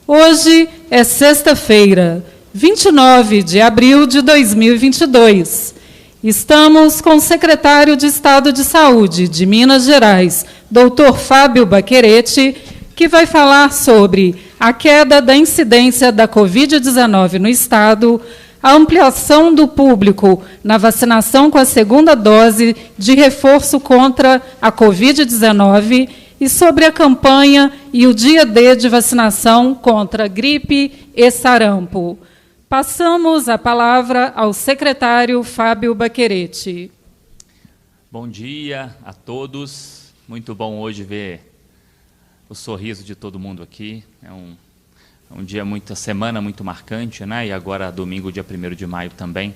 Hoje é sexta-feira, 29 de abril de 2022. Estamos com o secretário de Estado de Saúde de Minas Gerais, Dr. Fábio Baquerete, que vai falar sobre a queda da incidência da Covid-19 no Estado, a ampliação do público na vacinação com a segunda dose de reforço contra a Covid-19 e sobre a campanha e o dia D de vacinação contra gripe e sarampo. Passamos a palavra ao secretário Fábio Baquerete. Bom dia a todos. Muito bom hoje ver o sorriso de todo mundo aqui. É um dia, semana muito marcante, né? E agora domingo, dia 1º de maio também.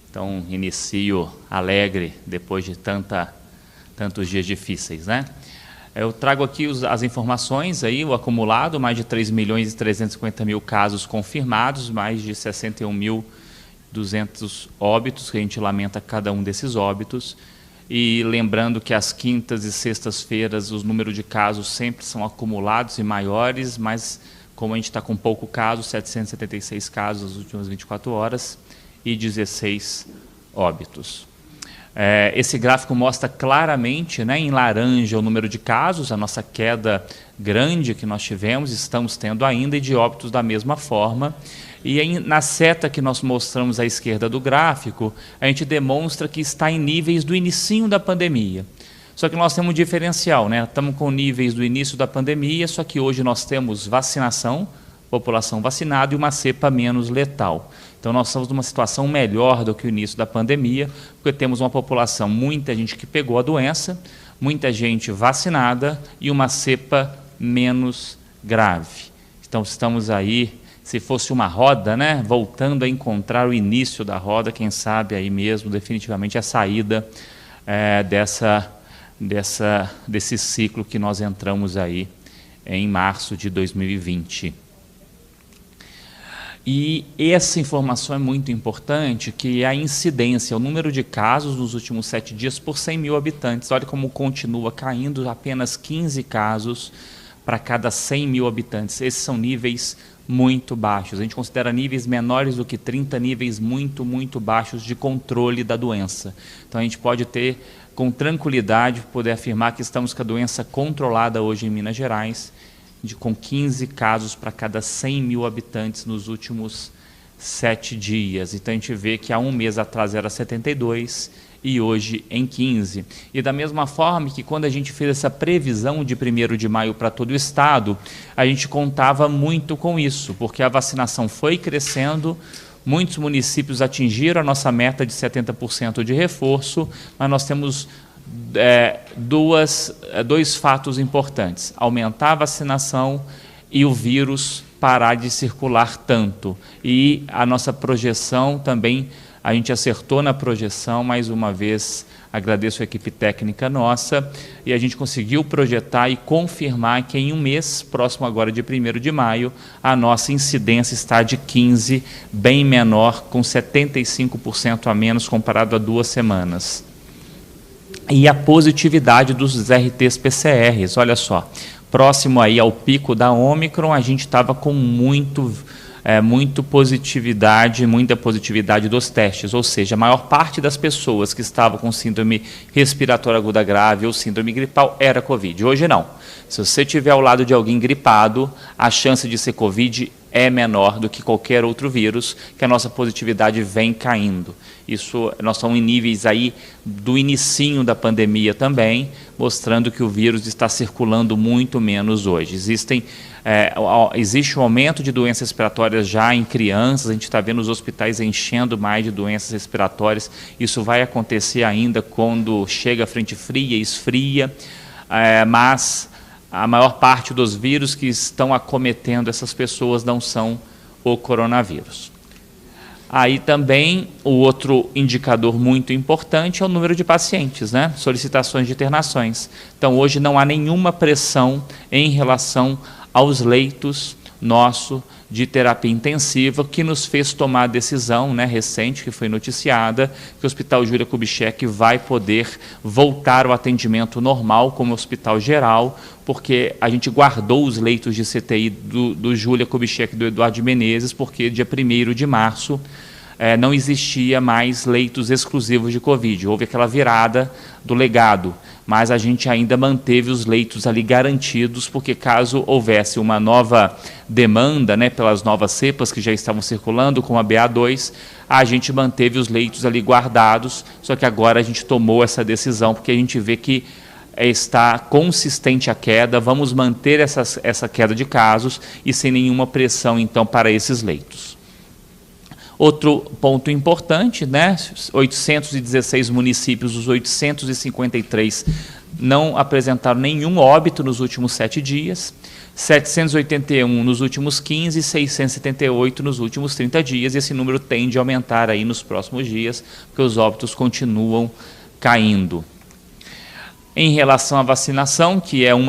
Então, inicio alegre depois de tantos dias difíceis, né? Eu trago aqui as informações, aí, o acumulado, mais de 3.350.000 casos confirmados, mais de 61.200 óbitos, que a gente lamenta cada um desses óbitos. E lembrando que às quintas e sextas-feiras os números de casos sempre são acumulados e maiores, mas como a gente está com pouco caso, 776 casos nas últimas 24 horas e 16 óbitos. Esse gráfico mostra claramente, né, em laranja, o número de casos, a nossa queda grande que nós tivemos, estamos tendo ainda, e de óbitos da mesma forma. E aí, na seta que nós mostramos à esquerda do gráfico, a gente demonstra que está em níveis do inicinho da pandemia. Só que nós temos um diferencial, né? Estamos com níveis do início da pandemia, só que hoje nós temos vacinação, população vacinada e uma cepa menos letal. Então, nós estamos numa situação melhor do que o início da pandemia, porque temos uma população, muita gente que pegou a doença, muita gente vacinada e uma cepa menos grave. Então, estamos aí, se fosse uma roda, né, voltando a encontrar o início da roda, quem sabe aí mesmo, definitivamente, a saída desse ciclo que nós entramos aí em março de 2020. E essa informação é muito importante, que a incidência, o número de casos nos últimos 7 dias por 100 mil habitantes, olha como continua caindo, apenas 15 casos para cada 100 mil habitantes. Esses são níveis muito baixos. A gente considera níveis menores do que 30, níveis muito, muito baixos de controle da doença. Então, a gente pode ter, com tranquilidade, poder afirmar que estamos com a doença controlada hoje em Minas Gerais, com 15 casos para cada 100 mil habitantes nos últimos 7 dias. Então, a gente vê que há um mês atrás era 72 e hoje em 15. E da mesma forma que quando a gente fez essa previsão de 1º de maio para todo o estado, a gente contava muito com isso, porque a vacinação foi crescendo, muitos municípios atingiram a nossa meta de 70% de reforço, mas nós temos dois fatos importantes: aumentar a vacinação e o vírus parar de circular tanto. E a nossa projeção também, a gente acertou na projeção, mais uma vez agradeço a equipe técnica nossa, e a gente conseguiu projetar e confirmar que em um mês, próximo agora de 1º de maio, a nossa incidência está de 15, bem menor, com 75% a menos comparado a 2 semanas. E a positividade dos RTs PCRs, olha só, próximo aí ao pico da Ômicron, a gente estava com muita positividade dos testes, ou seja, a maior parte das pessoas que estavam com síndrome respiratória aguda grave ou síndrome gripal era Covid. Hoje não. Se você estiver ao lado de alguém gripado, a chance de ser Covid é menor do que qualquer outro vírus, que a nossa positividade vem caindo. Isso, nós estamos em níveis aí do inicinho da pandemia também, mostrando que o vírus está circulando muito menos hoje. Existe um aumento de doenças respiratórias já em crianças, a gente está vendo os hospitais enchendo mais de doenças respiratórias. Isso vai acontecer ainda quando chega a frente fria e esfria, mas a maior parte dos vírus que estão acometendo essas pessoas não são o coronavírus. Aí também o outro indicador muito importante é o número de pacientes, né? Solicitações de internações. Então hoje não há nenhuma pressão em relação aos leitos nosso de terapia intensiva, que nos fez tomar a decisão, né, recente, que foi noticiada, que o Hospital Júlia Kubitschek vai poder voltar ao atendimento normal como hospital geral, porque a gente guardou os leitos de CTI do Júlia Kubitschek e do Eduardo de Menezes, porque dia 1º de março não existia mais leitos exclusivos de Covid. Houve aquela virada do legado, mas a gente ainda manteve os leitos ali garantidos, porque caso houvesse uma nova demanda, né, pelas novas cepas que já estavam circulando, como a BA2, a gente manteve os leitos ali guardados, só que agora a gente tomou essa decisão, porque a gente vê que está consistente a queda, vamos manter essa queda de casos e sem nenhuma pressão, então, para esses leitos. Outro ponto importante, né? 816 municípios, os 853 não apresentaram nenhum óbito nos últimos 7 dias, 781 nos últimos 15 e 678 nos últimos 30 dias. E esse número tende a aumentar aí nos próximos dias, porque os óbitos continuam caindo. Em relação à vacinação, que é um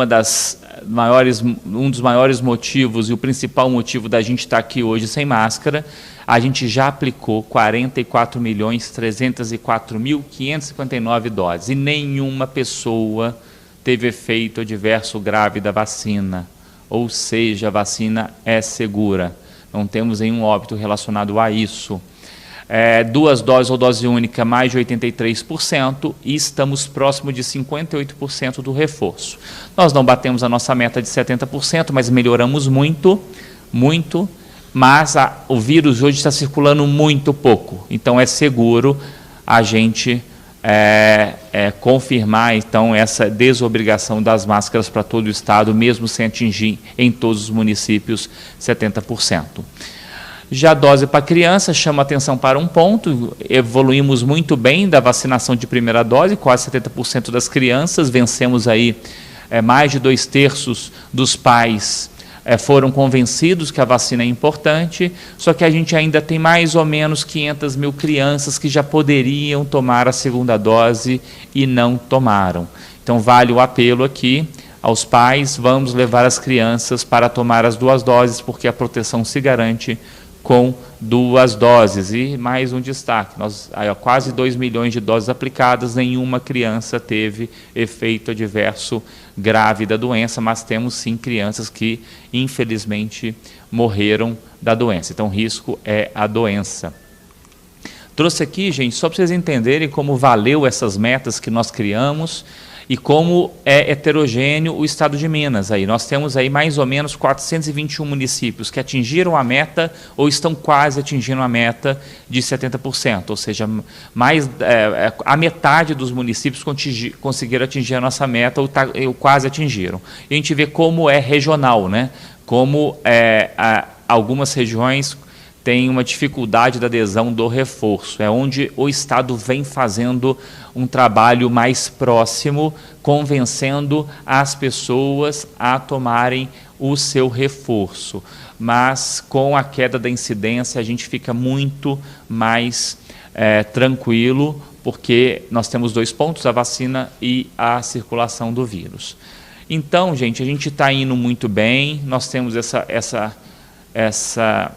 dos maiores motivos e o principal motivo da gente estar aqui hoje sem máscara, a gente já aplicou 44.304.559 doses e nenhuma pessoa teve efeito adverso grave da vacina, ou seja, a vacina é segura, não temos nenhum óbito relacionado a isso. 2 doses ou dose única, mais de 83%, e estamos próximo de 58% do reforço. Nós não batemos a nossa meta de 70%, mas melhoramos muito, mas o vírus hoje está circulando muito pouco, então é seguro a gente confirmar então essa desobrigação das máscaras para todo o estado, mesmo sem atingir em todos os municípios 70%. Já a dose para criança chama atenção para um ponto, evoluímos muito bem da vacinação de primeira dose, quase 70% das crianças, vencemos aí mais de 2/3 dos pais foram convencidos que a vacina é importante, só que a gente ainda tem mais ou menos 500 mil crianças que já poderiam tomar a segunda dose e não tomaram. Então vale o apelo aqui aos pais, vamos levar as crianças para tomar as 2 doses, porque a proteção se garante com 2 doses. E mais um destaque, quase 2 milhões de doses aplicadas, nenhuma criança teve efeito adverso grave da doença, mas temos sim crianças que infelizmente morreram da doença. Então o risco é a doença. Trouxe aqui, gente, só para vocês entenderem como valeu essas metas que nós criamos e como é heterogêneo o estado de Minas. Aí nós temos aí mais ou menos 421 municípios que atingiram a meta ou estão quase atingindo a meta de 70%, ou seja, a metade dos municípios conseguiram atingir a nossa meta ou quase atingiram. E a gente vê como é regional, né? Como algumas regiões tem uma dificuldade da adesão do reforço, é onde o Estado vem fazendo um trabalho mais próximo, convencendo as pessoas a tomarem o seu reforço. Mas com a queda da incidência, a gente fica muito mais tranquilo, porque nós temos 2 pontos, a vacina e a circulação do vírus. Então, gente, a gente está indo muito bem, nós temos essa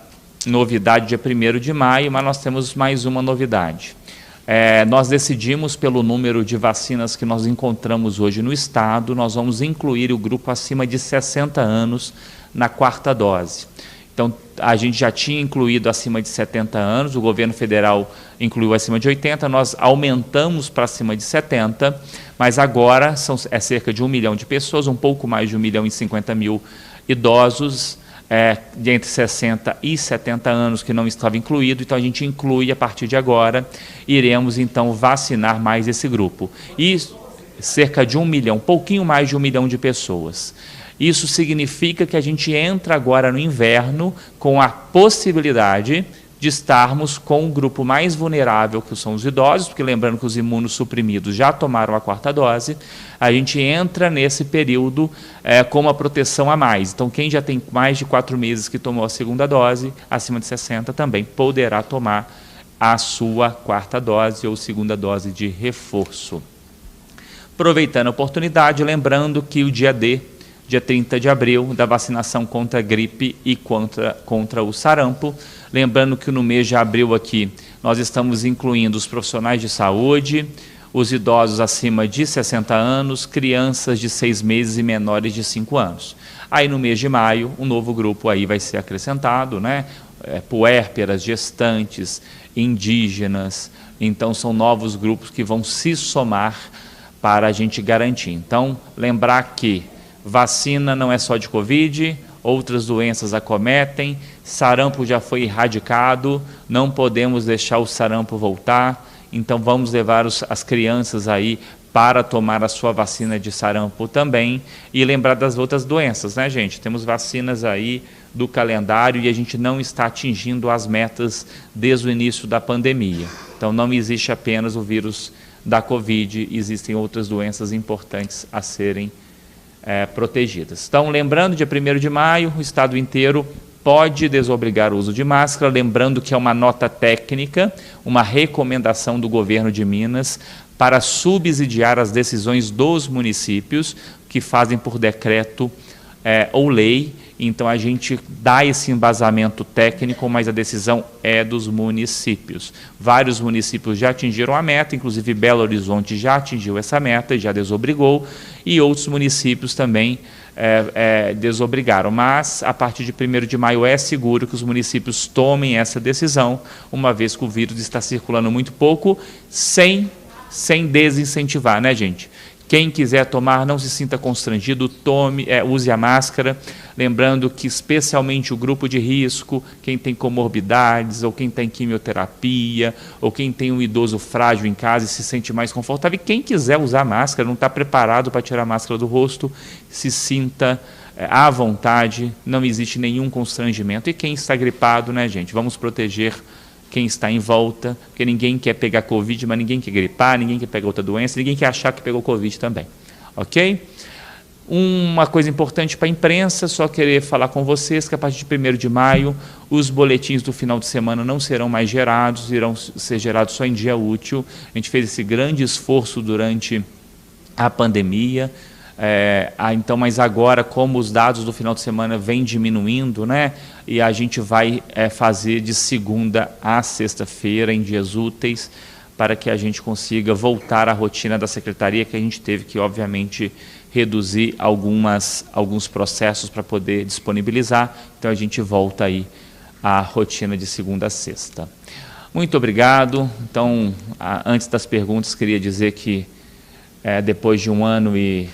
novidade dia 1º de maio, mas nós temos mais uma novidade. Nós decidimos pelo número de vacinas que nós encontramos hoje no estado, nós vamos incluir o grupo acima de 60 anos na 4ª dose. Então, a gente já tinha incluído acima de 70 anos, o governo federal incluiu acima de 80, nós aumentamos para acima de 70, mas agora é cerca de 1 milhão de pessoas, um pouco mais de 1.050.000 idosos, de entre 60 e 70 anos que não estava incluído, então a gente inclui a partir de agora, iremos então vacinar mais esse grupo. E cerca de 1 milhão, pouquinho mais de 1 milhão de pessoas. Isso significa que a gente entra agora no inverno com a possibilidade de estarmos com um grupo mais vulnerável, que são os idosos, porque lembrando que os imunossuprimidos já tomaram a 4ª dose, a gente entra nesse período com uma proteção a mais. Então, quem já tem mais de 4 meses que tomou a 2ª dose, acima de 60, também poderá tomar a sua 4ª dose ou 2ª dose de reforço. Aproveitando a oportunidade, lembrando que o dia D dia 30 de abril, da vacinação contra a gripe e contra o sarampo. Lembrando que no mês de abril aqui, nós estamos incluindo os profissionais de saúde, os idosos acima de 60 anos, crianças de 6 meses e menores de 5 anos. Aí no mês de maio, um novo grupo aí vai ser acrescentado, né? Puérperas, gestantes, indígenas. Então são novos grupos que vão se somar para a gente garantir. Então, lembrar que vacina não é só de Covid, outras doenças acometem, sarampo já foi erradicado, não podemos deixar o sarampo voltar, então vamos levar as crianças aí para tomar a sua vacina de sarampo também e lembrar das outras doenças, né, gente? Temos vacinas aí do calendário e a gente não está atingindo as metas desde o início da pandemia. Então não existe apenas o vírus da Covid, existem outras doenças importantes a serem protegidas. Então, lembrando, dia 1º de maio, o estado inteiro pode desobrigar o uso de máscara, lembrando que é uma nota técnica, uma recomendação do governo de Minas para subsidiar as decisões dos municípios que fazem por decreto ou lei. Então, a gente dá esse embasamento técnico, mas a decisão é dos municípios. Vários municípios já atingiram a meta, inclusive Belo Horizonte já atingiu essa meta e já desobrigou, e outros municípios também desobrigaram. Mas, a partir de 1º de maio, é seguro que os municípios tomem essa decisão, uma vez que o vírus está circulando muito pouco, sem desincentivar, né, gente? Quem quiser tomar, não se sinta constrangido, tome, use a máscara. Lembrando que, especialmente o grupo de risco, quem tem comorbidades, ou quem tem quimioterapia, ou quem tem um idoso frágil em casa e se sente mais confortável, e quem quiser usar máscara, não está preparado para tirar a máscara do rosto, se sinta à vontade, não existe nenhum constrangimento. E quem está gripado, né, gente? Vamos proteger quem está em volta, porque ninguém quer pegar Covid, mas ninguém quer gripar, ninguém quer pegar outra doença, ninguém quer achar que pegou Covid também. Ok? Uma coisa importante para a imprensa, só querer falar com vocês que a partir de 1º de maio, os boletins do final de semana não serão mais gerados, irão ser gerados só em dia útil. A gente fez esse grande esforço durante a pandemia, então, mas agora, como os dados do final de semana vêm diminuindo, né, e a gente vai fazer de segunda a sexta-feira, em dias úteis, para que a gente consiga voltar à rotina da secretaria, que a gente teve que, obviamente, reduzir alguns processos para poder disponibilizar. Então, a gente volta aí à rotina de segunda a sexta. Muito obrigado. Então, antes das perguntas, queria dizer que, depois de um ano e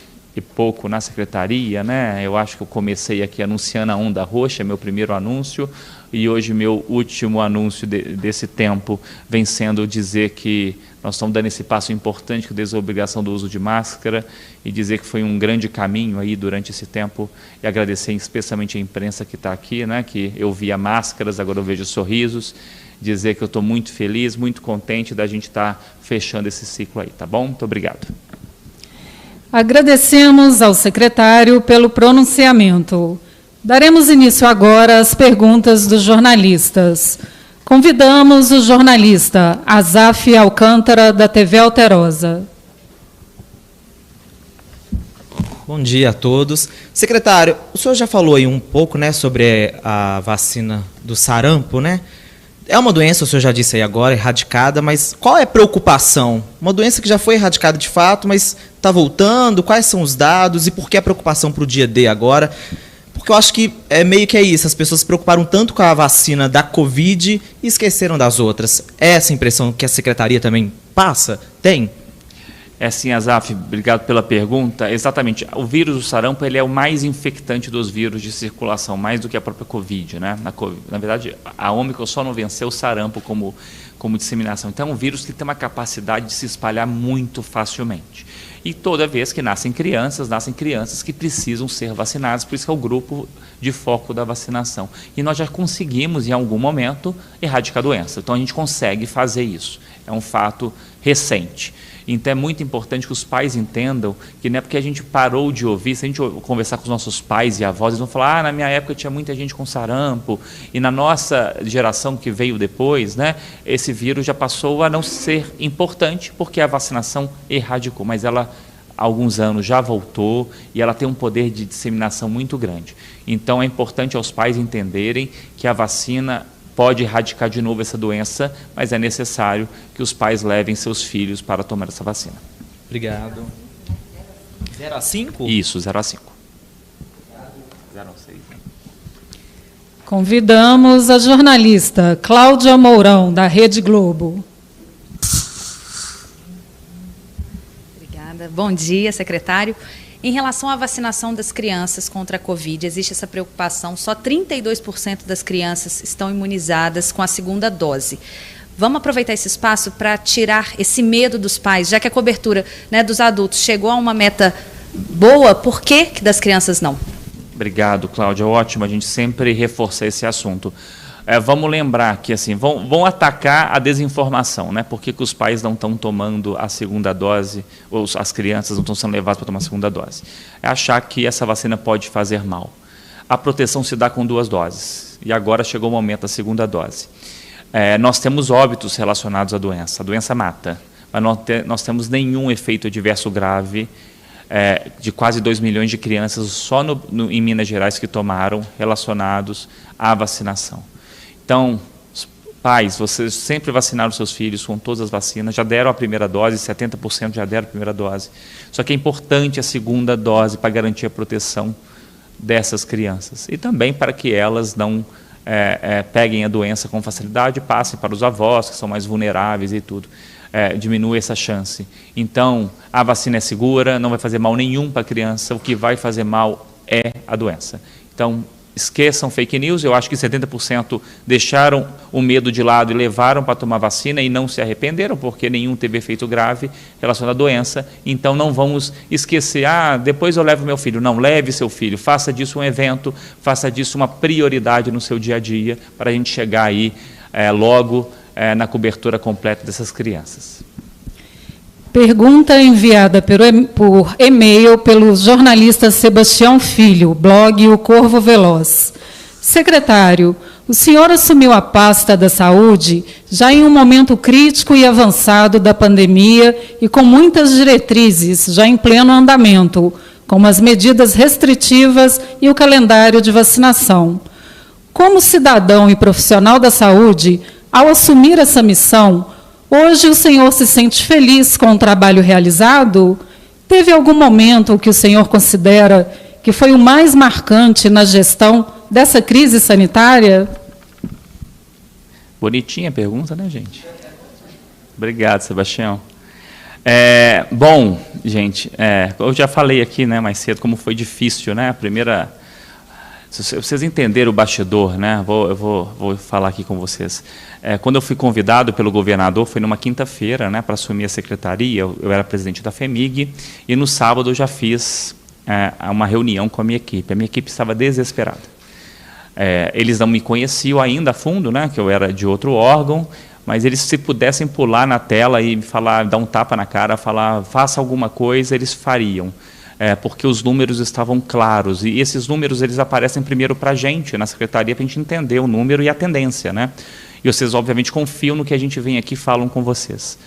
pouco na secretaria, né? Eu acho que eu comecei aqui anunciando a Onda Roxa, meu primeiro anúncio, e hoje meu último anúncio desse tempo vem sendo dizer que nós estamos dando esse passo importante, que é a desobrigação do uso de máscara, e dizer que foi um grande caminho aí durante esse tempo, e agradecer especialmente a imprensa que está aqui, né? Que eu via máscaras, agora eu vejo sorrisos, dizer que eu estou muito feliz, muito contente da gente estar fechando esse ciclo aí, tá bom? Muito obrigado. Agradecemos ao secretário pelo pronunciamento. Daremos início agora às perguntas dos jornalistas. Convidamos o jornalista Azaf Alcântara, da TV Alterosa. Bom dia a todos. Secretário, o senhor já falou aí um pouco, né, sobre a vacina do sarampo, né? É uma doença, o senhor já disse aí agora, erradicada, mas qual é a preocupação? Uma doença que já foi erradicada de fato, mas está voltando, quais são os dados e por que a preocupação para o dia D agora? Porque eu acho que meio que é isso, as pessoas se preocuparam tanto com a vacina da Covid e esqueceram das outras. É essa impressão que a secretaria também passa? Tem? Sim, Azaf, obrigado pela pergunta. Exatamente, o vírus do sarampo ele é o mais infectante dos vírus de circulação, mais do que a própria Covid, né? Na verdade, a Ômicron só não venceu o sarampo como disseminação. Então, é um vírus que tem uma capacidade de se espalhar muito facilmente. E toda vez que nascem crianças que precisam ser vacinadas, por isso que é o grupo de foco da vacinação. E nós já conseguimos, em algum momento, erradicar a doença. Então, a gente consegue fazer isso. É um fato recente. Então, é muito importante que os pais entendam que não é porque a gente parou de ouvir, se a gente conversar com os nossos pais e avós, eles vão falar, na minha época tinha muita gente com sarampo, e na nossa geração que veio depois, né, esse vírus já passou a não ser importante, porque a vacinação erradicou, mas há alguns anos já voltou e ela tem um poder de disseminação muito grande. Então é importante aos pais entenderem que a vacina pode erradicar de novo essa doença, mas é necessário que os pais levem seus filhos para tomar essa vacina. Obrigado. 0 a 5? Isso, 0 a 5. 0 a 6. Convidamos a jornalista Cláudia Mourão, da Rede Globo. Obrigada. Bom dia, secretário. Em relação à vacinação das crianças contra a Covid, existe essa preocupação, só 32% das crianças estão imunizadas com a segunda dose. Vamos aproveitar esse espaço para tirar esse medo dos pais, já que a cobertura, né, dos adultos chegou a uma meta boa, por que das crianças não? Obrigado, Cláudia. Ótimo, a gente sempre reforça esse assunto. Vamos lembrar que assim, vão atacar a desinformação, né? Por que os pais não estão tomando a segunda dose, ou as crianças não estão sendo levadas para tomar a segunda dose? É achar que essa vacina pode fazer mal. A proteção se dá com 2 doses, e agora chegou o momento da segunda dose. Nós temos óbitos relacionados à doença. A doença mata, mas nós temos nenhum efeito adverso grave de quase 2 milhões de crianças só em Minas Gerais que tomaram relacionados à vacinação. Então, pais, vocês sempre vacinaram seus filhos com todas as vacinas, já deram a primeira dose, 70% já deram a primeira dose. Só que é importante a segunda dose para garantir a proteção dessas crianças. E também para que elas não peguem a doença com facilidade e passem para os avós, que são mais vulneráveis e tudo. Diminui essa chance. Então, a vacina é segura, não vai fazer mal nenhum para a criança, o que vai fazer mal é a doença. Então, esqueçam fake news, eu acho que 70% deixaram o medo de lado e levaram para tomar vacina e não se arrependeram, porque nenhum teve efeito grave relacionado à doença. Então não vamos esquecer, depois eu levo meu filho. Não, leve seu filho, faça disso um evento, faça disso uma prioridade no seu dia a dia, para a gente chegar aí logo na cobertura completa dessas crianças. Pergunta enviada por e-mail pelo jornalista Sebastião Filho, blog O Corvo Veloz. Secretário, o senhor assumiu a pasta da saúde já em um momento crítico e avançado da pandemia e com muitas diretrizes já em pleno andamento, como as medidas restritivas e o calendário de vacinação. Como cidadão e profissional da saúde, ao assumir essa missão, hoje o senhor se sente feliz com o trabalho realizado? Teve algum momento que o senhor considera que foi o mais marcante na gestão dessa crise sanitária? Bonitinha a pergunta, né, gente? Obrigado, Sebastião. Bom, gente, eu já falei aqui, né, mais cedo como foi difícil, né? A primeira... Se vocês entenderem o bastidor, né, eu vou falar aqui com vocês. Quando eu fui convidado pelo governador, foi numa quinta-feira, né, para assumir a secretaria, eu era presidente da FEMIG, e no sábado eu já fiz uma reunião com a minha equipe. A minha equipe estava desesperada. Eles não me conheciam ainda a fundo, né, que eu era de outro órgão, mas eles, se pudessem pular na tela e me falar, dar um tapa na cara, falar, faça alguma coisa, eles fariam. Porque os números estavam claros, e esses números eles aparecem primeiro para a gente, na secretaria, para a gente entender o número e a tendência, né? E vocês, obviamente, confiam no que a gente vem aqui e falam com vocês.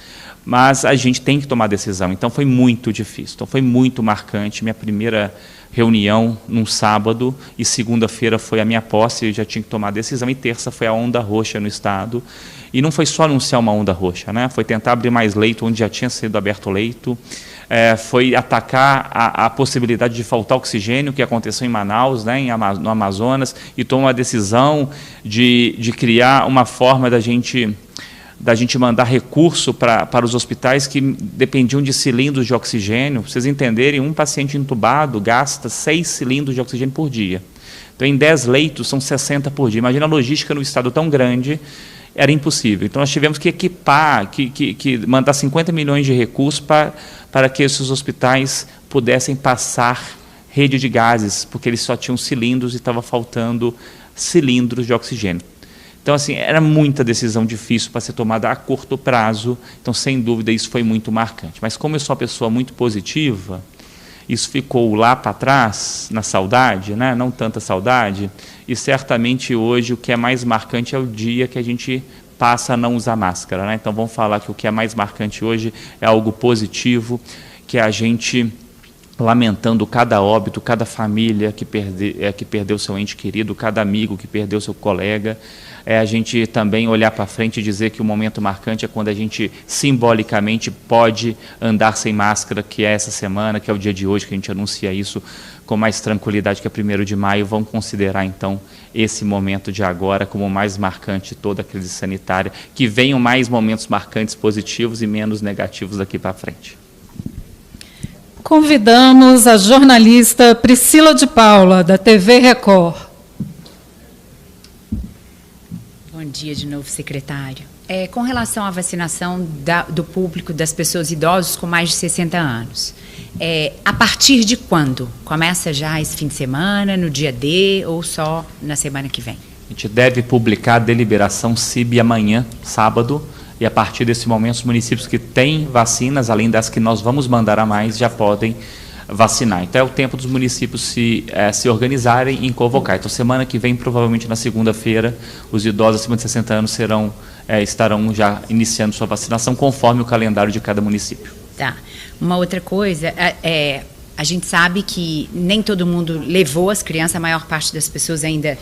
Mas a gente tem que tomar decisão, então foi muito difícil, então foi muito marcante. Minha primeira reunião num sábado, e segunda-feira foi a minha posse, eu já tinha que tomar decisão, e terça foi a onda roxa no Estado. E não foi só anunciar uma onda roxa, né? Foi tentar abrir mais leito onde já tinha sido aberto leito, foi atacar a possibilidade de faltar oxigênio, que aconteceu em Manaus, né, no Amazonas, e tomar uma decisão de criar uma forma da gente mandar recurso para os hospitais que dependiam de cilindros de oxigênio. Para vocês entenderem, um paciente entubado gasta 6 cilindros de oxigênio por dia. Então, em 10 leitos, são 60 por dia. Imagina a logística no estado tão grande, era impossível. Então, nós tivemos que equipar, que mandar 50 milhões de recursos para que esses hospitais pudessem passar rede de gases, porque eles só tinham cilindros e estava faltando cilindros de oxigênio. Então, assim, era muita decisão difícil para ser tomada a curto prazo, então, sem dúvida, isso foi muito marcante. Mas, como eu sou uma pessoa muito positiva, isso ficou lá para trás, na saudade, né? Não tanta saudade, e certamente hoje o que é mais marcante é o dia que a gente passa a não usar máscara, né? Então vamos falar que o que é mais marcante hoje é algo positivo, que a gente, lamentando cada óbito, cada família que perdeu seu ente querido, cada amigo que perdeu seu colega, a gente também olhar para frente e dizer que o momento marcante é quando a gente simbolicamente pode andar sem máscara, que é essa semana, que é o dia de hoje, que a gente anuncia isso com mais tranquilidade, que é 1º de maio. Vamos considerar, então, esse momento de agora como o mais marcante de toda a crise sanitária, que venham mais momentos marcantes positivos e menos negativos daqui para frente. Convidamos a jornalista Priscila de Paula, da TV Record. Bom dia de novo, secretário. Com relação à vacinação do público, das pessoas idosas com mais de 60 anos, a partir de quando? Começa já esse fim de semana, no dia D, ou só na semana que vem? A gente deve publicar a deliberação CIB amanhã, sábado, e a partir desse momento os municípios que têm vacinas, além das que nós vamos mandar a mais, já podem vacinar. Então é o tempo dos municípios se organizarem e convocar. Então semana que vem, provavelmente na segunda-feira, os idosos acima de 60 anos estarão já iniciando sua vacinação conforme o calendário de cada município. Tá. Uma outra coisa, a gente sabe que nem todo mundo levou as crianças, a maior parte das pessoas ainda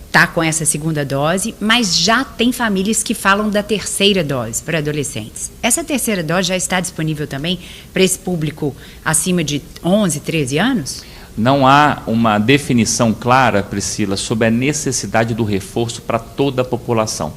está com essa segunda dose, mas já tem famílias que falam da terceira dose para adolescentes. Essa terceira dose já está disponível também para esse público acima de 11, 13 anos? Não há uma definição clara, Priscila, sobre a necessidade do reforço para toda a população,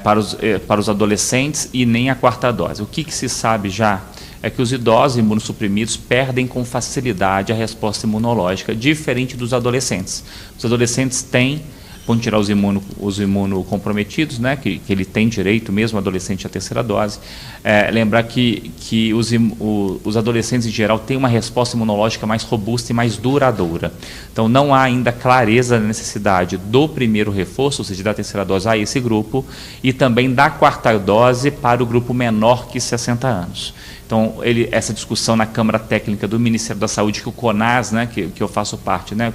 para os adolescentes e nem a 4ª dose. O que se sabe já é que os idosos imunossuprimidos perdem com facilidade a resposta imunológica, diferente dos adolescentes. Os adolescentes têm, vão tirar os imunocomprometidos, né, que ele tem direito, mesmo adolescente, à terceira dose. Lembrar que os adolescentes, em geral, têm uma resposta imunológica mais robusta e mais duradoura. Então, não há ainda clareza da necessidade do primeiro reforço, ou seja, da terceira dose a esse grupo, e também da 4ª dose para o grupo menor que 60 anos. Então, essa discussão na Câmara Técnica do Ministério da Saúde, que o CONAS, né, que eu faço parte, né,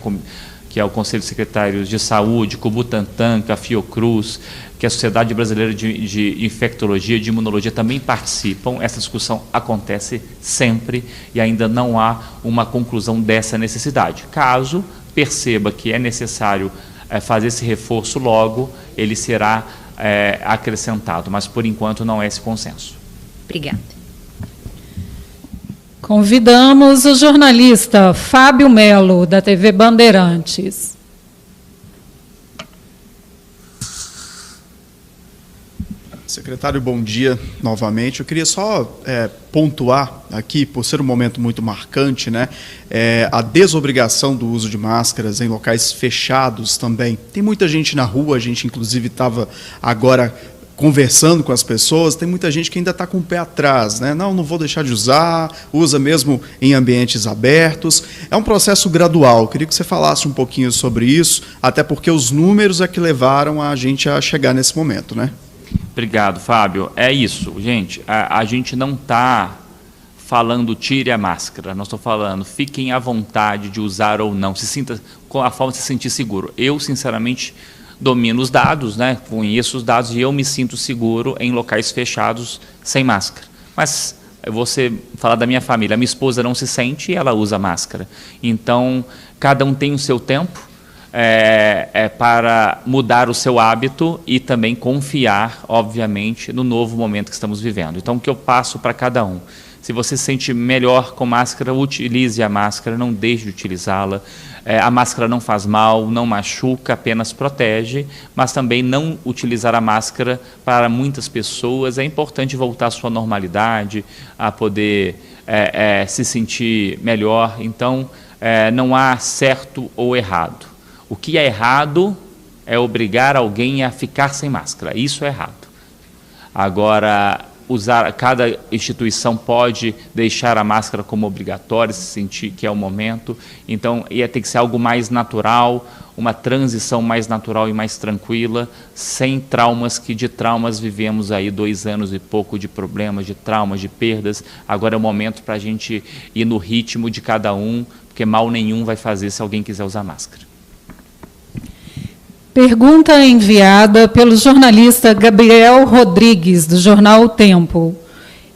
que é o Conselho de Secretários de Saúde, que o Butantan, que a Fiocruz, que a Sociedade Brasileira de Infectologia e de Imunologia também participam. Essa discussão acontece sempre e ainda não há uma conclusão dessa necessidade. Caso perceba que é necessário fazer esse reforço logo, ele será acrescentado, mas por enquanto não é esse consenso. Obrigada. Convidamos o jornalista Fábio Melo, da TV Bandeirantes. Secretário, bom dia novamente. Eu queria só pontuar aqui, por ser um momento muito marcante, né, a desobrigação do uso de máscaras em locais fechados também. Tem muita gente na rua, a gente inclusive estava agora conversando com as pessoas, tem muita gente que ainda está com o pé atrás, né? Não vou deixar de usar, usa mesmo em ambientes abertos. É um processo gradual. Eu queria que você falasse um pouquinho sobre isso, até porque os números é que levaram a gente a chegar nesse momento, né? Obrigado, Fábio. É isso, gente. A gente não está falando tire a máscara, nós estamos falando fiquem à vontade de usar ou não, se sinta com a forma de se sentir seguro. Eu, sinceramente, domino os dados, né? Conheço os dados e eu me sinto seguro em locais fechados sem máscara. Mas você falar da minha família, a minha esposa não se sente e ela usa máscara. Então, cada um tem o seu tempo para mudar o seu hábito e também confiar, obviamente, no novo momento que estamos vivendo. Então, o que eu passo para cada um? Se você se sente melhor com máscara, utilize a máscara, não deixe de utilizá-la. A máscara não faz mal, não machuca, apenas protege, mas também não utilizar a máscara para muitas pessoas. É importante voltar à sua normalidade, a poder se sentir melhor. Então, não há certo ou errado. O que é errado é obrigar alguém a ficar sem máscara. Isso é errado. Agora, cada instituição pode deixar a máscara como obrigatória, se sentir que é o momento. Então, ia ter que ser algo mais natural, uma transição mais natural e mais tranquila, sem traumas, que de traumas vivemos aí 2 anos e pouco de problemas, de traumas, de perdas. Agora é o momento para a gente ir no ritmo de cada um, porque mal nenhum vai fazer se alguém quiser usar máscara. Pergunta enviada pelo jornalista Gabriel Rodrigues, do jornal O Tempo.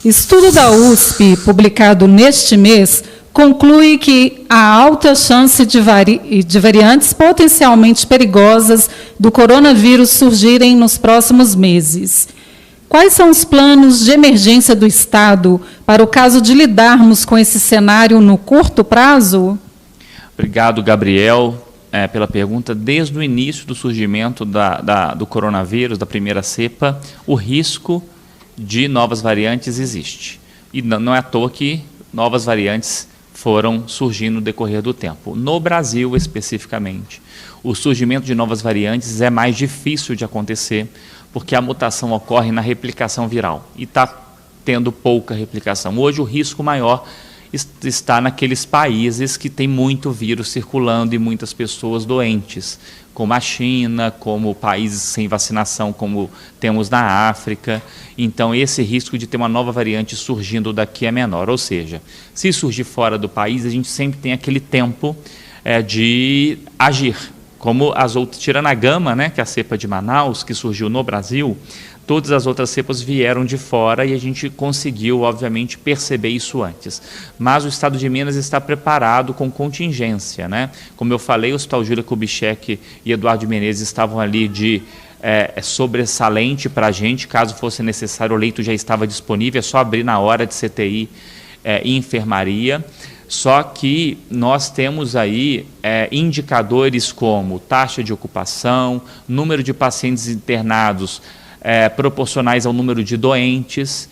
Estudo da USP, publicado neste mês, conclui que há alta chance de variantes potencialmente perigosas do coronavírus surgirem nos próximos meses. Quais são os planos de emergência do Estado para o caso de lidarmos com esse cenário no curto prazo? Obrigado, Gabriel, pela pergunta. Desde o início do surgimento do coronavírus, da primeira cepa, o risco de novas variantes existe. E não é à toa que novas variantes foram surgindo no decorrer do tempo. No Brasil, especificamente, o surgimento de novas variantes é mais difícil de acontecer, porque a mutação ocorre na replicação viral e está tendo pouca replicação. Hoje, o risco maior está naqueles países que tem muito vírus circulando e muitas pessoas doentes, como a China, como países sem vacinação, como temos na África. Então, esse risco de ter uma nova variante surgindo daqui é menor. Ou seja, se surgir fora do país, a gente sempre tem aquele tempo de agir. Como as outras, tirando a Gama, né, que é a cepa de Manaus, que surgiu no Brasil, todas as outras cepas vieram de fora e a gente conseguiu, obviamente, perceber isso antes. Mas o Estado de Minas está preparado com contingência, né? Como eu falei, o Hospital Júlia Kubitschek e Eduardo Menezes estavam ali de sobressalente para a gente. Caso fosse necessário, o leito já estava disponível, é só abrir na hora de CTI e enfermaria. Só que nós temos aí indicadores como taxa de ocupação, número de pacientes internados proporcionais ao número de doentes,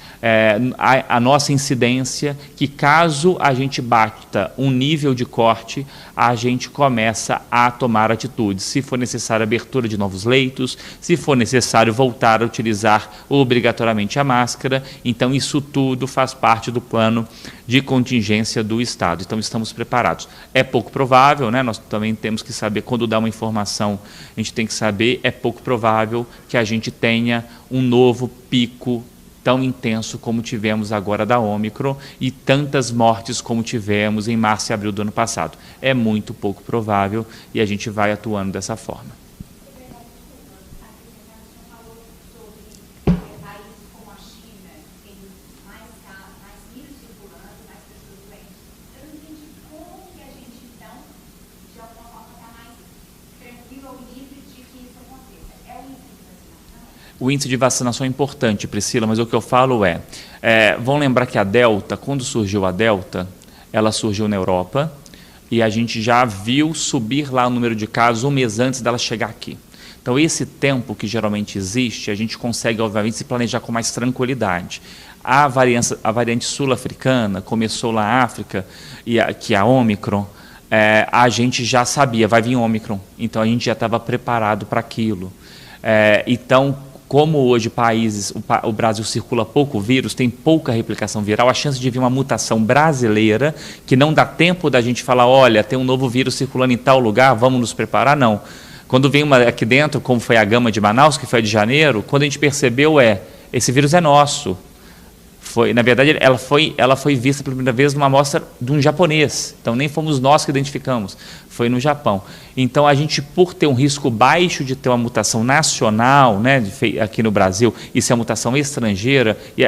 a nossa incidência, que caso a gente bata um nível de corte, a gente começa a tomar atitudes. Se for necessário abertura de novos leitos, se for necessário voltar a utilizar obrigatoriamente a máscara, então isso tudo faz parte do plano de contingência do Estado. Então estamos preparados. É pouco provável, né? Nós também temos que saber, quando dá uma informação, a gente tem que saber, é pouco provável que a gente tenha um novo pico tão intenso como tivemos agora da Ômicron e tantas mortes como tivemos em março e abril do ano passado. É muito pouco provável e a gente vai atuando dessa forma. O índice de vacinação é importante, Priscila, mas o que eu falo vão lembrar que a Delta, quando surgiu a Delta, ela surgiu na Europa e a gente já viu subir lá o número de casos um mês antes dela chegar aqui. Então, esse tempo que geralmente existe, a gente consegue, obviamente, se planejar com mais tranquilidade. A variante sul-africana começou lá na África, que é a Ômicron, a gente já sabia, vai vir Ômicron, então a gente já estava preparado para aquilo. Então, como hoje o Brasil circula pouco vírus, tem pouca replicação viral, a chance de vir uma mutação brasileira, que não dá tempo da gente falar, olha, tem um novo vírus circulando em tal lugar, vamos nos preparar, não. Quando vem uma aqui dentro, como foi a Gama de Manaus, que foi de janeiro, quando a gente percebeu, esse vírus é nosso. Na verdade, ela foi vista pela primeira vez numa amostra de um japonês. Então, nem fomos nós que identificamos, foi no Japão. Então, a gente, por ter um risco baixo de ter uma mutação nacional, né, aqui no Brasil, e ser uma mutação estrangeira, e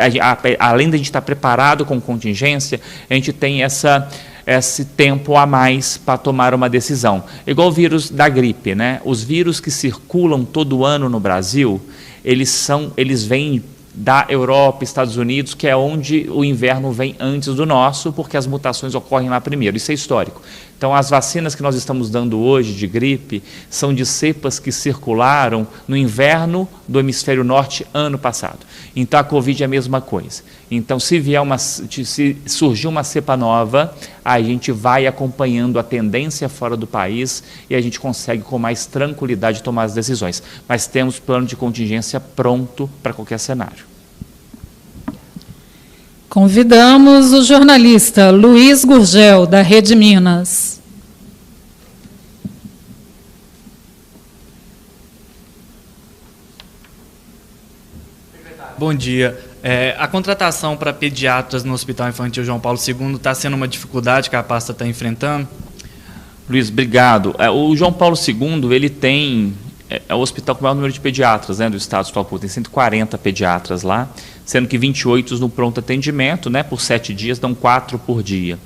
além de a gente estar preparado com contingência, a gente tem esse tempo a mais para tomar uma decisão. Igual o vírus da gripe, né? Os vírus que circulam todo ano no Brasil, eles vêm da Europa, Estados Unidos, que é onde o inverno vem antes do nosso, porque as mutações ocorrem lá primeiro. Isso é histórico. Então, as vacinas que nós estamos dando hoje de gripe são de cepas que circularam no inverno do hemisfério norte ano passado. Então, a Covid é a mesma coisa. Então, se surgir uma cepa nova, a gente vai acompanhando a tendência fora do país e a gente consegue com mais tranquilidade tomar as decisões. Mas temos plano de contingência pronto para qualquer cenário. Convidamos o jornalista Luiz Gurgel, da Rede Minas. Bom dia. A contratação para pediatras no Hospital Infantil João Paulo II está sendo uma dificuldade que a pasta está enfrentando? Luiz, obrigado. O João Paulo II ele tem é o hospital com o maior número de pediatras, né, do estado de São Paulo. Tem 140 pediatras lá, sendo que 28 no pronto atendimento, né, por 7 dias, dão 4 por dia.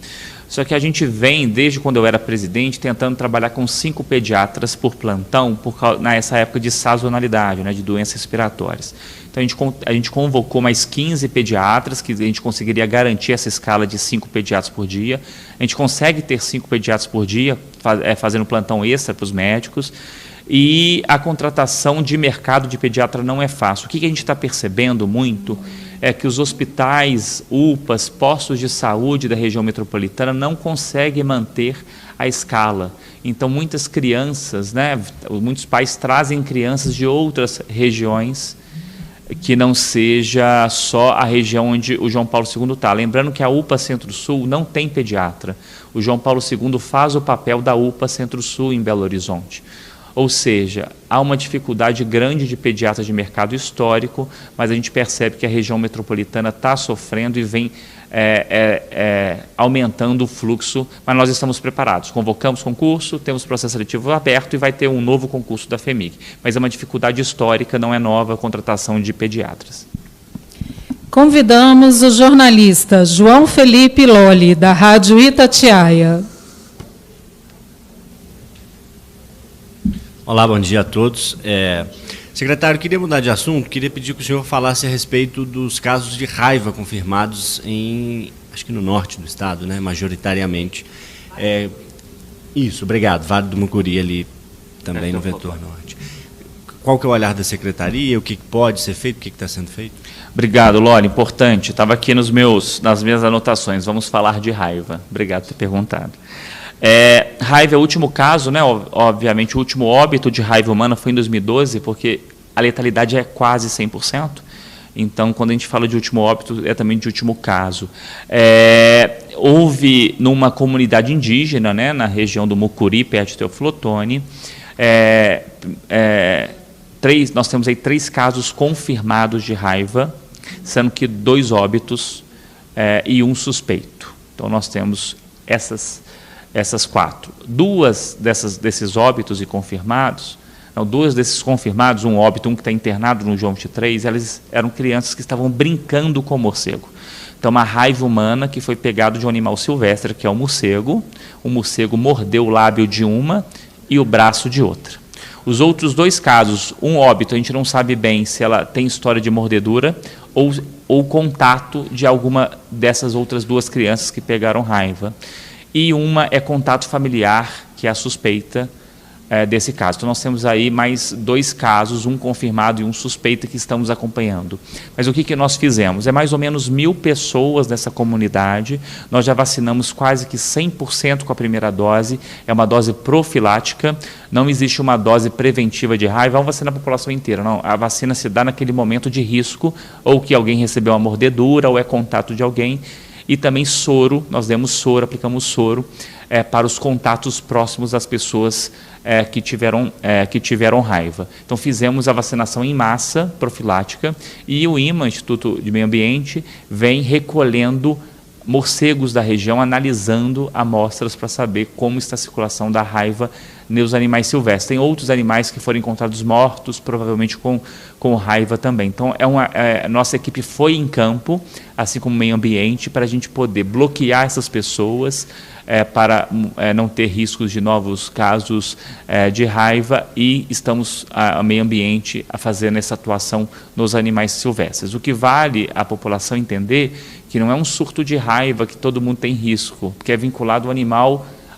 Só que a gente vem, desde quando eu era presidente, tentando trabalhar com 5 pediatras por plantão, nessa época de sazonalidade, né, de doenças respiratórias. Então, a gente convocou mais 15 pediatras, que a gente conseguiria garantir essa escala de 5 pediatras por dia. A gente consegue ter 5 pediatras por dia, fazendo plantão extra para os médicos. E a contratação de mercado de pediatra não é fácil. O que a gente está percebendo muito é que os hospitais, UPAs, postos de saúde da região metropolitana não conseguem manter a escala. Então, muitas crianças, né, muitos pais trazem crianças de outras regiões que não seja só a região onde o João Paulo II está. Lembrando que a UPA Centro-Sul não tem pediatra. O João Paulo II faz o papel da UPA Centro-Sul em Belo Horizonte. Ou seja, há uma dificuldade grande de pediatras de mercado histórico, mas a gente percebe que a região metropolitana está sofrendo e vem aumentando o fluxo, mas nós estamos preparados. Convocamos concurso, temos processo seletivo aberto e vai ter um novo concurso da FEMIG. Mas é uma dificuldade histórica, não é nova a contratação de pediatras. Convidamos o jornalista João Felipe Lolli, da Rádio Itatiaia. Olá, bom dia a todos. Secretário, queria mudar de assunto, queria pedir que o senhor falasse a respeito dos casos de raiva confirmados acho que no norte do estado, né, majoritariamente. Isso, obrigado, Vale do Mucuri ali, também no Vetor Norte. Qual que é o olhar da secretaria, o que pode ser feito, o que está sendo feito? Obrigado, Loli, importante, estava aqui nas minhas anotações, vamos falar de raiva. Obrigado por ter perguntado. Raiva é o último caso, né? Obviamente o último óbito de raiva humana foi em 2012, porque a letalidade é quase 100%. Então, quando a gente fala de último óbito, é também de último caso. Houve numa comunidade indígena, né, na região do Mucuri, perto de Teoflotone, nós temos aí 3 casos confirmados de raiva, sendo que 2 óbitos e 1 suspeito. Então, nós temos essas 4. 2 desses óbitos e confirmados, não, 2 desses confirmados, um óbito, um que está internado no João 23, elas eram crianças que estavam brincando com o morcego. Então, uma raiva humana que foi pegado de um animal silvestre, que é o morcego mordeu o lábio de uma e o braço de outra. Os outros 2 casos, um óbito, a gente não sabe bem se ela tem história de mordedura ou contato de alguma dessas outras 2 crianças que pegaram raiva. E uma é contato familiar, que é a suspeita desse caso. Então, nós temos aí mais 2 casos, um confirmado e um suspeito que estamos acompanhando. Mas o que nós fizemos? É mais ou menos 1.000 pessoas nessa comunidade, nós já vacinamos quase que 100% com a primeira dose, é uma dose profilática, não existe uma dose preventiva de raiva, vamos vacinar a população inteira, não, a vacina se dá naquele momento de risco, ou que alguém recebeu uma mordedura, ou é contato de alguém. E também soro, nós demos soro, aplicamos soro para os contatos próximos das pessoas que tiveram raiva. Então, fizemos a vacinação em massa, profilática, e o IMA, Instituto de Meio Ambiente, vem recolhendo morcegos da região, analisando amostras para saber como está a circulação da raiva nos animais silvestres. Tem outros animais que foram encontrados mortos, provavelmente com raiva também. Então, nossa equipe foi em campo, assim como o meio ambiente, para a gente poder bloquear essas pessoas, para não ter riscos de novos casos de raiva, e estamos, a meio ambiente, a fazer essa atuação nos animais silvestres. O que vale a população entender que não é um surto de raiva que todo mundo tem risco, porque é vinculado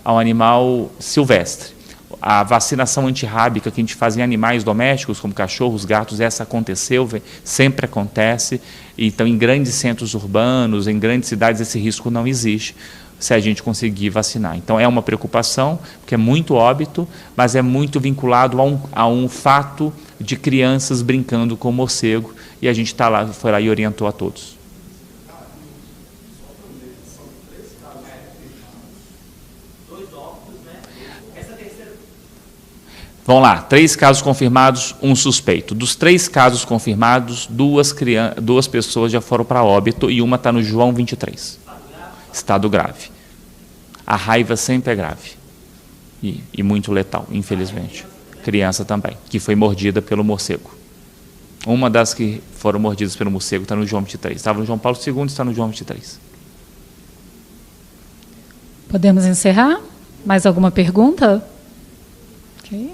ao animal silvestre. A vacinação antirrábica que a gente faz em animais domésticos, como cachorros, gatos, essa aconteceu, sempre acontece. Então, em grandes centros urbanos, em grandes cidades, esse risco não existe, se a gente conseguir vacinar. Então, é uma preocupação, porque é muito óbito, mas é muito vinculado a um fato de crianças brincando com o morcego, e a gente foi lá e orientou a todos. Vamos lá, 3 casos confirmados, 1 suspeito. Dos 3 casos confirmados, 2 pessoas já foram para óbito e uma está no João 23. Estado grave. A raiva sempre é grave e muito letal, infelizmente. criança também, que foi mordida pelo morcego. Uma das que foram mordidas pelo morcego está no João 23. Estava no João Paulo II, está no João 23. Podemos encerrar? Mais alguma pergunta? Ok.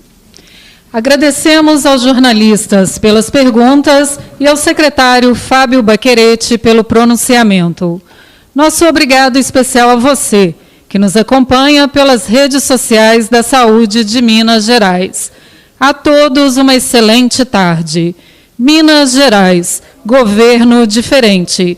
Agradecemos aos jornalistas pelas perguntas e ao secretário Fábio Baquerete pelo pronunciamento. Nosso obrigado especial a você, que nos acompanha pelas redes sociais da Saúde de Minas Gerais. A todos uma excelente tarde. Minas Gerais, governo diferente.